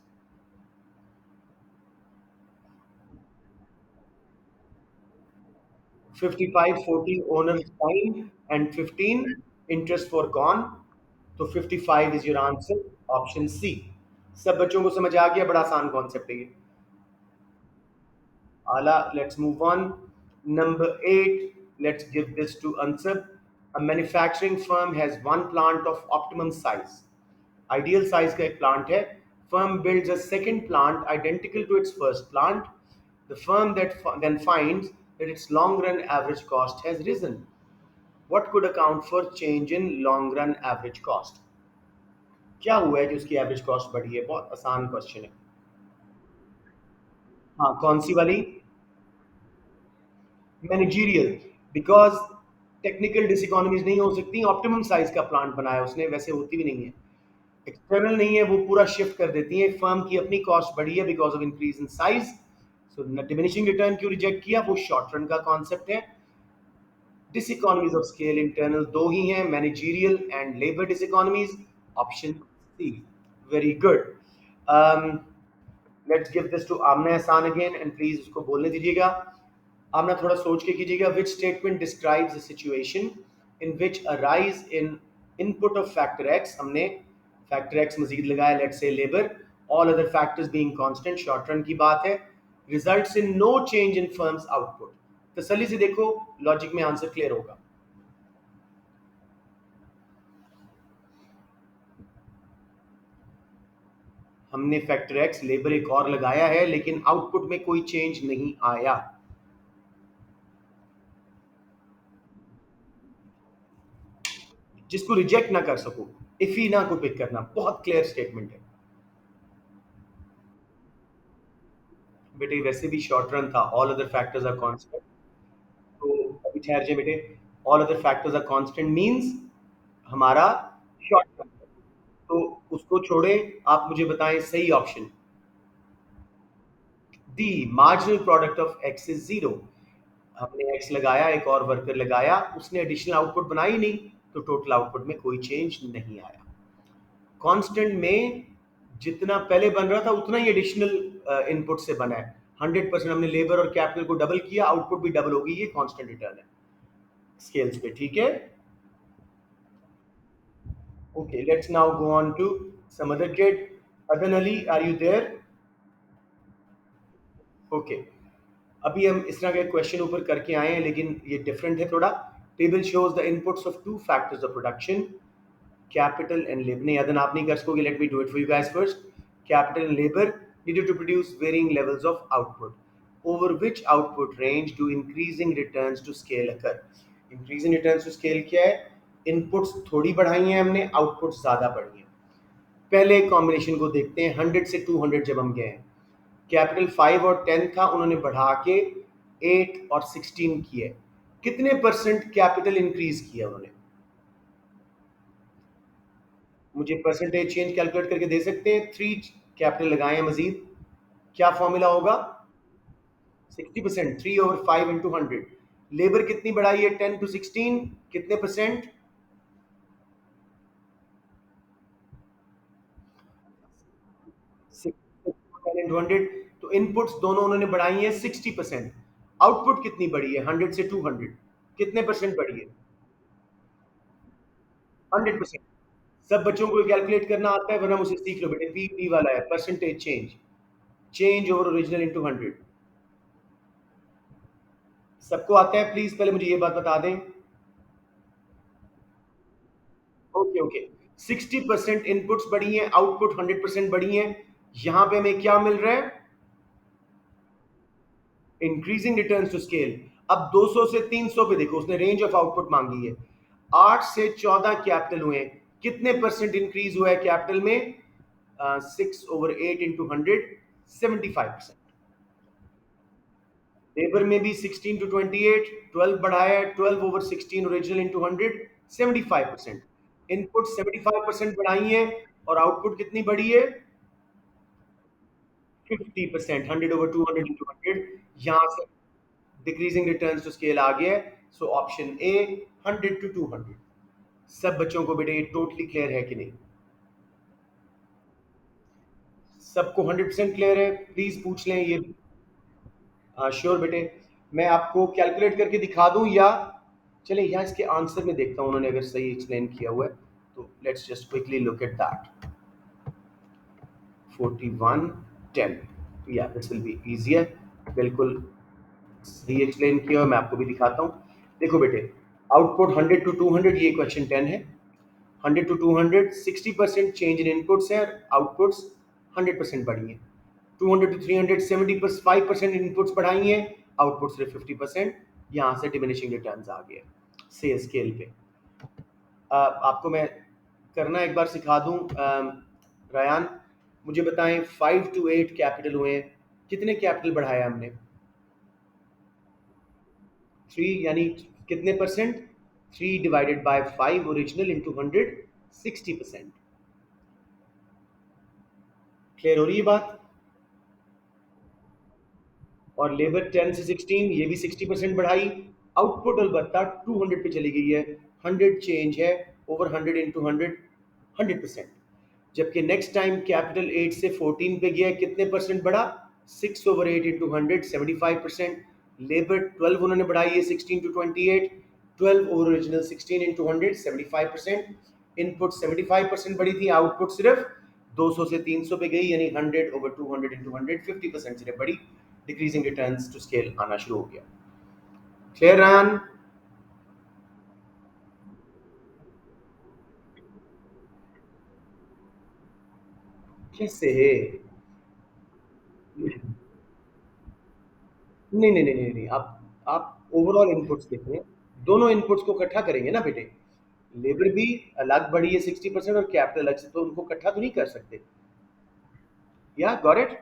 55 40 owner time and 15 interest forgone. तो 55 is your answer, option C. सब बच्चों को समझ आ गया? बड़ा आसान कॉन्सेप्ट है ये। आला, let's move on. Number 8, let's give this to answer. A manufacturing firm has one plant of optimum size. Ideal size का एक plant है. Firm builds a second plant identical to its first plant. The firm then finds that its long run average cost has risen. What could account for change in long run average cost? क्या हुआ है कि उसकी average cost बढ़ी है? बहुत आसान question है। हाँ, कौन सी वाली? मैनेजीरियल। बिकॉज टेक्निकल डिसइकोनॉमीज नहीं हो सकती, ऑप्टिमम साइज का प्लांट बनाया उसने, वैसे होती भी नहीं है। एक्सटर्नल नहीं है, वो पूरा शिफ्ट कर देती है। फर्म की अपनी कॉस्ट बढ़ी है because of increase in size. So diminishing return क्यों रिजेक्ट किया? वो शॉर्ट रन का कॉन्सेप्ट है। डिसइकोनॉमीज ऑफ स्केल इंटरनल दो ही हैं, managerial and labour diseconomies. Option C. Very good. Let's give this to Aamna Ehsan again, and please उसको बोलने दीजिएगा। आमना थोड़ा सोच के कीजिएगा। Which statement describes a situation in which a rise in input of factor X, हमने फैक्टर एक्स मजीद लगाया, let's say labour, all other factors being constant, short run की बात है, results in no change in firm's output. तसल्ली से देखो, logic में आंसर क्लियर होगा। हमने फैक्टर एक्स लेबर एक और लगाया है, लेकिन आउटपुट में कोई चेंज नहीं आया। जिसको रिजेक्ट ना कर सको, इफी ना को पिक करना, बहुत क्लियर स्टेटमेंट है। बेटे वैसे भी शॉर्ट रन था, all other factors are constant. तो अभी ठहर जाए बेटे। All other factors are constant means हमारा शॉर्ट टर्म। तो उसको छोड़े, आप मुझे बताएं सही option. D, marginal product of X is zero. हमने एक्स लगाया, एक और वर्कर लगाया, उसने एडिशनल आउटपुट बनाई नहीं, तो टोटल आउटपुट में कोई चेंज नहीं आया। कांस्टेंट में जितना पहले बन रहा था उतना ही एडिशनल इनपुट से बना है। 100% हमने लेबर और कैपिटल को डबल किया, आउटपुट भी डबल होगी, ये कांस्टेंट रिटर्न है स्केल्स पे, ठीक है। Okay, let's now go on to some other kid. Adan Ali, are you there? Okay, अभी हम इस तरह का क्वेश्चन ऊपर करके आए हैं, लेकिन ये डिफरेंट है थोड़ा। Table shows the inputs of two factors of production, capital and labor. नहीं, अदन आप नहीं कर सकोगे, let me do it for you guys first. Capital and labor needed to produce varying levels of output. Over which output range do increasing returns to scale occur? Increasing returns to scale क्या है? Inputs थोड़ी बढ़ाई हैं हमने, outputs ज़्यादा बढ़ी हैं। पहले कॉम्बिनेशन को देखते हैं, 100 से 200 जब हम गए हैं, कैपिटल 5 और 10 था, उन्होंने बढ़ा के 8 और 16 किए। कितने परसेंट कैपिटल इंक्रीज किया उन्होंने? मुझे परसेंटेज चेंज कैलकुलेट करके दे सकते हैं? 3 कैपिटल लगाए हैं मजीद, क्या फॉर्मूला होगा? 60%, 3/5 × 100। लेबर कितनी बढ़ाई है? 10 to 16, कितने परसेंट? 10 × 100। तो इनपुट्स दोनों उन्होंने बढ़ाई है 60%। आउटपुट कितनी बढ़ी है? 100 से 200, कितने परसेंट बढ़ी है? 100%। सब बच्चों को कैलकुलेट करना आता है, वरना मुझे सीख लो बेटे, पी वाला है percentage change, change over original into 100। सबको आता है? प्लीज पहले मुझे ये बात बता दें। ओके ओके, 60% इनपुट्स बढ़ी हैं, आउटपुट 100% बढ़ी हैं। यहां पे हमें क्या मिल रहा है? Increasing returns to scale. अब 200 से 300 पे देखो, उसने रेंज ऑफ आउटपुट मांगी है। 8 से 14 कैपिटल हुए, कितने परसेंट इंक्रीज हुआ है कैपिटल में? 6/8 × 100, 75%। लेबर में भी 16 to 28, 12 बढ़ाया है, 12/16 ओरिजिनल इंटू 100, 75%। इनपुट 75% बढ़ाई है, और आउटपुट कितनी बढ़ी है? 50%, 100/200 इंटू 100। यहां से डिक्रीजिंग रिटर्न्स टू स्केल आ गया है। So option A, 100 to 200। सब बच्चों को बेटे टोटली क्लियर है कि नहीं? सबको 100% क्लियर है? प्लीज पूछ लें ये। श्योर बेटे, मैं आपको कैलकुलेट करके दिखा दूं, या चले यहाँ इसके आंसर में देखता हूँ उन्होंने अगर सही एक्सप्लेन किया हुआ है। तो let's just quickly look at that. 4110, या दिस विल बी इजियर। बिल्कुल सही एक्सप्लेन किया, और मैं आपको भी दिखाता हूँ। देखो बेटे, आउटपुट 100 to 200, ये क्वेश्चन 10 है। 100 to 200, 60% चेंज इन इनपुट्स है, आउटपुट्स 100% बढ़ी है। 200 to 300, 75% इनपुट्स बढ़ाई हैं, आउटपुट सिर्फ 50%। यहाँ से डिमिनिशिंग रिटर्न्स आ गए से स्केल पे। आपको मैं करना एक बार सिखा दूं। रायान, मुझे बताएं, 5 to 8 कैपिटल हुए हैं, कितने कैपिटल बढ़ाया हमने? 3, यानी कितने परसेंट? 3/5 original into 100, 60%। क्लियर हो रही है बात? और लेबर 10 से 16, ये भी 60% बढ़ाई। आउटपुट अलबत्ता 200 पे चली गई है, 100 चेंज है, ओवर 100 इंटू 100, 100%। जबकि नेक्स्ट टाइम कैपिटल 8 से 14 पे गया, कितने परसेंट बढ़ा? 6/8 इंटू 100, 75%। लेबर 12 उन्होंने बढ़ाई है, 16 to 28, 12 over original 16 into 100, 75%। Input 75% बढ़ी थी, आउटपुट सिर्फ 200 से 300 पे गई, यानी 100/200 इंटू 100, 50% सिर्फ बढ़ी। डिक्रीजिंग रिटर्न्स टू स्केल आना शुरू हो गया। Clear run? कैसे है? नहीं नहीं नहीं नहीं नहीं, आप ओवरऑल इनपुट्स देखें, दोनों इनपुट्स को इकट्ठा करेंगे ना बेटे। लेबर भी अलग बढ़ी है 60%, और कैपिटल अलग से, तो उनको इकट्ठा तो नहीं कर सकते। या गॉट इट?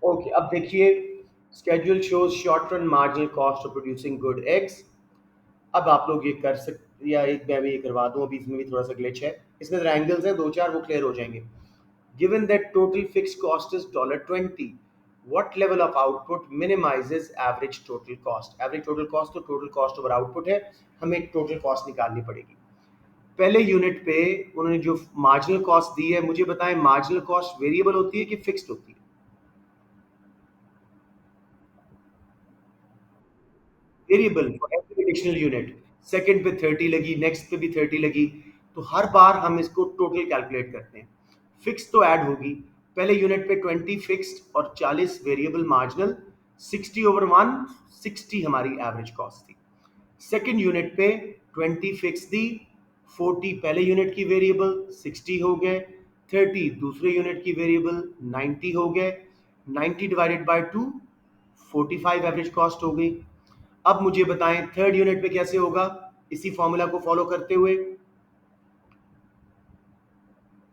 ओके, अब देखिए, schedule shows short run marginal cost of producing good X, अब आप लोग ये कर सकते, या एक मैं भी ये करवा दूं, अभी इसमें भी थोड़ा सा ग्लिच है, इसमें एंगल्स हैं दो चार, वो क्लियर हो जाएंगे. Given that total fixed cost is $20, what level of output minimizes average total cost? Average total cost तो total cost over output है, हमें total cost निकालनी पड़ेगी. पहले यूनिट पे उन्होंने जो मार्जिनल कॉस्ट दी है, मुझे बताएं मार्जिनल कॉस्ट वेरिएबल होती है कि फिक्स्ड होती है? Variable for every additional unit. Second पे 30 लगी, नेक्स्ट पे भी 30 लगी, तो हर बार हम इसको टोटल कैलकुलेट करते हैं. फिक्स तो ऐड होगी. पहले यूनिट पे 20 फिक्स्ड और 40 वेरिएबल मार्जिनल, 60 ओवर 1, 60 हमारी एवरेज कॉस्ट थी. सेकंड यूनिट पे 20 फिक्स दी, 40 पहले यूनिट की वेरिएबल, 60 हो गए, 30 दूसरे यूनिट की वेरिएबल, 90 हो गए, 90 डिवाइडेड बाय 2, 45 एवरेज कॉस्ट हो गई. अब मुझे बताएं थर्ड यूनिट पे कैसे होगा, इसी फॉर्मूला को फॉलो करते हुए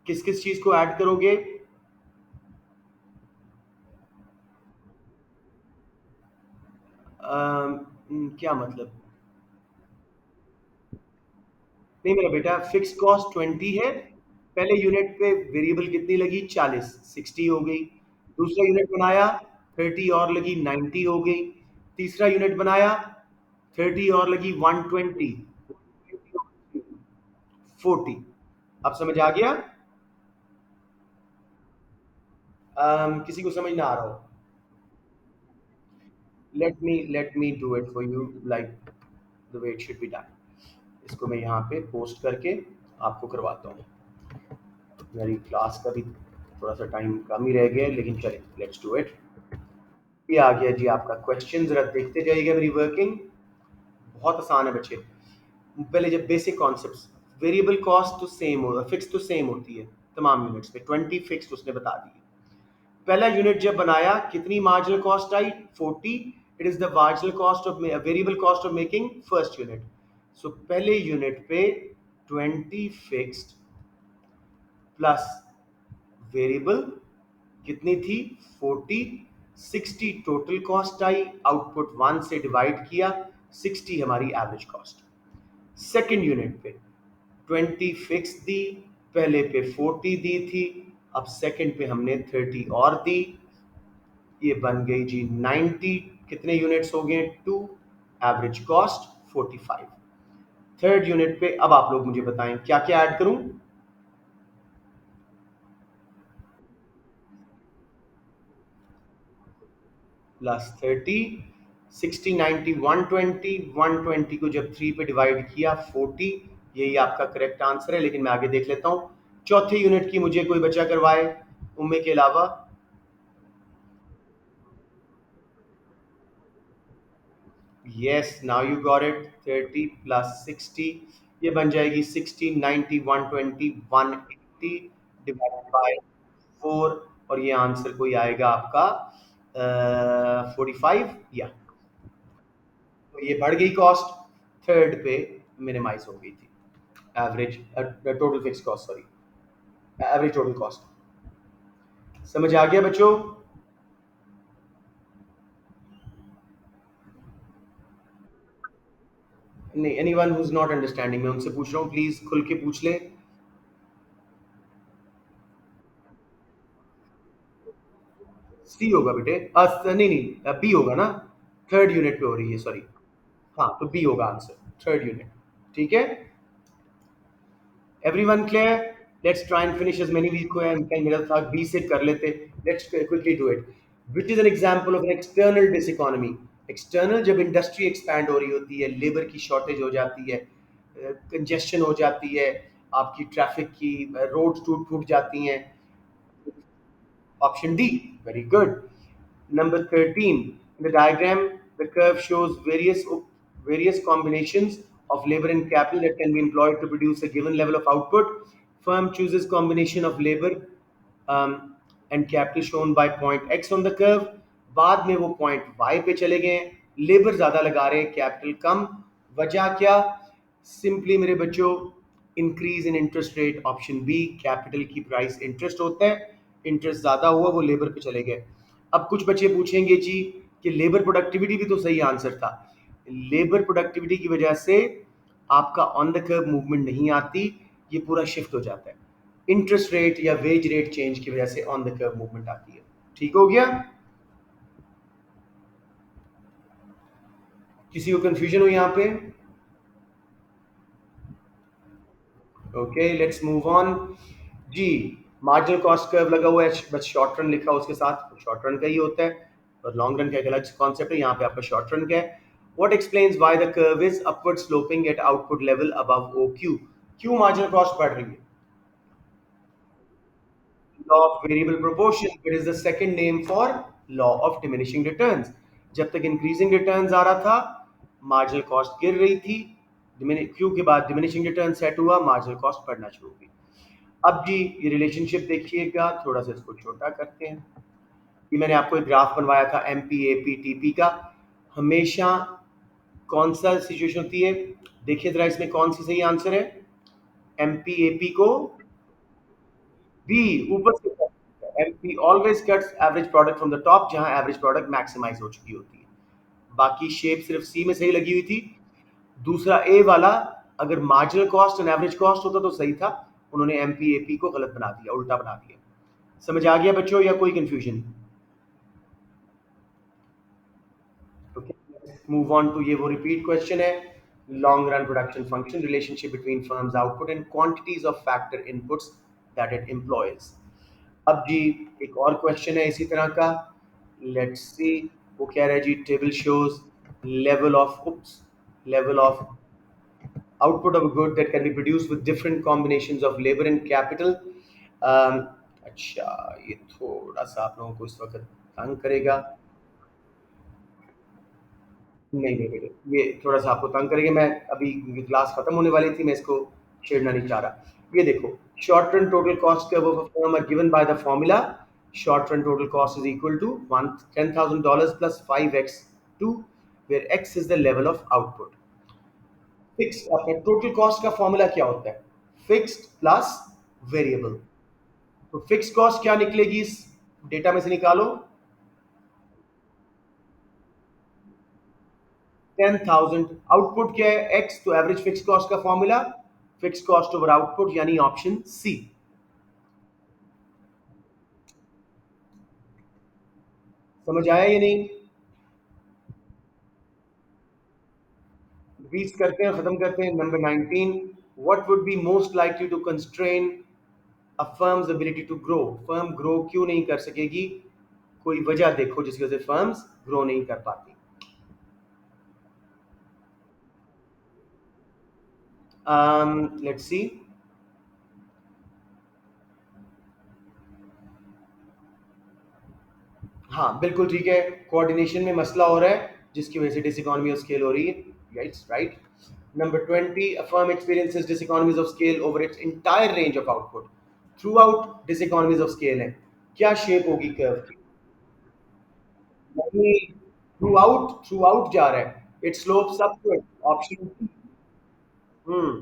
किस किस चीज को ऐड करोगे? क्या मतलब? नहीं मेरा बेटा, फिक्स कॉस्ट 20 है, पहले यूनिट पे वेरिएबल कितनी लगी? 40, 60 हो गई. दूसरा यूनिट बनाया, 30 और लगी, 90 हो गई. तीसरा यूनिट बनाया, 30 और लगी, 120, 40. अब समझ आ गया? किसी को समझ ना आ रहा हो? let me do it for you like the way it should be done. इसको मैं यहाँ पे पोस्ट करके आपको करवाता हूँ. मेरी क्लास का भी थोड़ा सा टाइम कम ही रह गया है, लेकिन चले लेट्स डू इट. ये आ गया जी आपका क्वेश्चन, जरा देखते जाइएगा मेरी वर्किंग. बहुत आसान है बच्चे. पहले जब बेसिक कॉन्सेप्ट्स, वेरिएबल कॉस्ट तो सेम होगा, फिक्स तो सेम होती है तमाम यूनिट्स पे. 20 फिक्स उसने बता दी. पहला यूनिट जब बनाया, कितनी मार्जिनल कॉस्ट आई? 40. It is the marginal cost of variable cost of making first unit. So पहले यूनिट पे 20 फिक्स्ड प्लस वेरिएबल कितनी थी? 40. 60 टोटल कॉस्ट आई, आउटपुट 1 से डिवाइड किया, 60 हमारी एवरेज कॉस्ट. सेकेंड यूनिट पे 20 फिक्स दी, पहले पे 40 दी थी, अब सेकंड पे हमने 30 और दी, ये बन गई जी 90. कितने यूनिट्स हो गए? 2. Average cost 45. थर्ड यूनिट पे अब आप लोग मुझे बताएं क्या क्या ऐड करूं? प्लस 30, 60, 90, 120. 120 को जब 3 पे डिवाइड किया, 40. यही आपका करेक्ट आंसर है, लेकिन मैं आगे देख लेता हूं. चौथे यूनिट की मुझे कोई बच्चा करवाए उम्मे के अलावा. Yes, now you got it. 30 plus 60, ये बन जाएगी 60, 90, 120, 180 डिवाइडेड बाय 4, और ये आंसर कोई आएगा आपका 45. या तो ये बढ़ गई कॉस्ट, थर्ड पे मिनिमाइज हो गई थी average total fix cost, sorry average total cost. समझ आ गया बच्चों? नहीं, anyone who is not understanding, मैं उनसे पूछ रहा हूँ, प्लीज खुल के पूछ ले. सी होगा बेटे, नहीं नहीं, बी होगा ना, थर्ड यूनिट पे हो रही है, सॉरी. हाँ तो बी होगा आंसर, थर्ड यूनिट. ठीक है, everyone clear? Let's try and finish as many week को, मेरा था बी से कर लेते. Let's quickly do it. Which is an example of an external diseconomy? External जब इंडस्ट्री एक्सपैंड हो रही होती है, लेबर की शॉर्टेज हो जाती है, कंजेशन हो जाती है, आपकी ट्रैफिक की रोड टूट फूट जाती हैं. Option D. Very good. Number 13. In the diagram, the curve shows various combinations of labor and capital that can be employed to produce a given level of output. Firm chooses combination of labor and capital shown by point X on the curve. बाद में वो point Y पे चले गए, labour ज्यादा लगा रहे हैं, कैपिटल कम. वजह क्या? सिंपली मेरे बच्चों, increase in interest rate. Option B, capital की प्राइस इंटरेस्ट होता है, इंटरेस्ट ज़्यादा हुआ, वो लेबर पे चले गए. अब कुछ बच्चे पूछेंगे जी कि लेबर प्रोडक्टिविटी भी तो सही आंसर था. लेबर प्रोडक्टिविटी की वजह से आपका ऑन द कर्व मूवमेंट नहीं आती, ये पूरा शिफ्ट हो जाता है। इंटरेस्ट रेट या वेज रेट चेंज की वजह से ऑन द कर्व मूवमेंट आती है। ठीक हो गया? किसी को कंफ्यूजन हो यहाँ पे? Okay, let's move on. जी, मार्जिनल कॉस्ट कर्व लगा हुआ है, बस शॉर्ट रन लिखा उसके साथ, शॉर्ट रन का ही होता है, और लॉन्ग रन का एक अलग कॉन्सेप्ट है। यहाँ पे आपका शॉर्ट रन का है। What explains why the curve is upward sloping at output level above O Q? क्यों मार्जिनल कॉस्ट बढ़ रही है? Law of variable proportion, it is the second name for law of diminishing returns. जब तक increasing returns आ रहा था, marginal cost गिर रही थी। क्यू के बाद डिमिनिशिंग रिटर्न सेट हुआ, मार्जिनल कॉस्ट बढ़ना शुरू हुई। अब जी, ये रिलेशनशिप देखिएगा, थोड़ा सा इसको छोटा करते हैं। ये मैंने आपको एक ग्राफ बनवाया था M P A P T P का। हमेशा कौन सा सिचुएशन होती है? देखिए जरा, इसमें कौन सी सही आंसर है? एम पी ए पी को बी ऊपर से, M P always cuts average product from the top, जहां एवरेज प्रोडक्ट मैक्सिमाइज हो चुकी होती है। बाकी शेप सिर्फ सी में सही लगी हुई थी। दूसरा ए वाला, अगर marginal cost and average cost होता तो सही था, उन्होंने एम पी ए पी को गलत बना दिया, उल्टा बना दिया। समझ आ गया बच्चों, या कोई कंफ्यूजन? मूव ऑन टू, ये वो रिपीट क्वेश्चन है। Long run production function, relationship between firms output and quantities of factor inputs that it employees. अब जी, एक और क्वेश्चन है इसी तरह का। लेट्स सी, वो कह रहा है जी, table shows level of level of output of a good that can be produced with different combinations of labor and capital. अच्छा, ये थोड़ा सा आप लोगों को इस वक्त तंग करेगा। नहीं नहीं बेटे, ये थोड़ा सा आपको तंग करेगा। मैं अभी, क्लास खत्म होने वाली थी, मैं इसको छेड़ना नहीं चाह रहा। ये देखो, short run total cost curve of a firm are given by the formula short run total cost is equal to $10,000 plus 5x2, where x is the level of output. Fix अपने टोटल कॉस्ट का formula क्या होता है? Fixed plus variable. तो fix cost क्या निकलेगी इस data में से? निकालो। 10,000। आउटपुट क्या है? एक्स। तो एवरेज फिक्स कॉस्ट का formula fix cost over output, यानी ऑप्शन सी। समझ आया या नहीं? 20 करते हैं, खत्म करते हैं। Number 19, what would be most likely to constrain a firm's ability to grow? Firm grow क्यों नहीं कर सकेगी? कोई वजह देखो जिसकी वजह से फर्म्स ग्रो नहीं कर पाती। Let's see. हाँ, बिल्कुल ठीक है। कोऑर्डिनेशन में मसला हो रहा है, जिसकी वजह से डिसइकोनॉमी ऑफ स्केल हो रही है। Right right. Number 20, a firm experiences diseconomies of scale over its entire range of output. Throughout diseconomies of scale है। क्या शेप होगी कर्व की? नहीं, थ्रू आउट जा रहा है, इट स्लोप्स अपवर्ड, ऑप्शन। हम्म,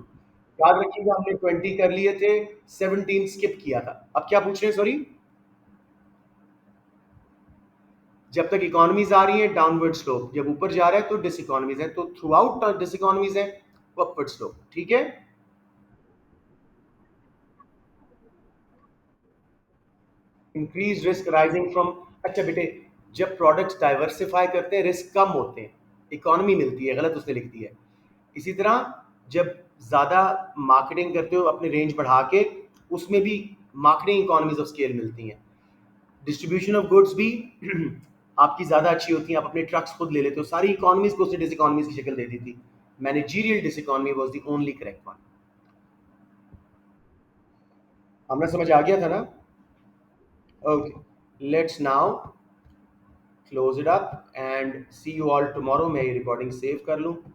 याद रखिएगा, हमने 20 कर लिए थे, 17 स्किप किया था। अब क्या पूछ रहे हैं, सॉरी? जब तक इकोनॉमीज आ रही है डाउनवर्ड स्लोप, जब ऊपर जा रहा है तो डिस इकोनॉमीज है, तो थ्रू आउट डिस इकोनॉमीज है, अपवर्ड स्लोप। ठीक है। इंक्रीज रिस्क राइजिंग फ्रॉम, अच्छा बेटे, जब प्रोडक्ट्स डाइवर्सिफाई करते हैं रिस्क कम होते हैं, इकोनॉमी मिलती है, गलत उसने लिख दी है। इसी तरह जब ज्यादा मार्केटिंग करते हो अपने रेंज बढ़ा के, उसमें भी मार्केटिंग इकोनॉमीज ऑफ स्केल मिलती हैं। डिस्ट्रीब्यूशन ऑफ गुड्स भी आपकी ज्यादा अच्छी होती है, आप अपने ट्रक्स खुद ले लेते हो, सारी इकोनॉमीज को उसने डिस इकोनॉमीज की शक्ल दे दी थी। Managerial diseconomy was the only correct one. हमने समझ आ गया था ना? Okay, let's now close it up and see you all tomorrow. मैं ये रिकॉर्डिंग सेव कर लूँ।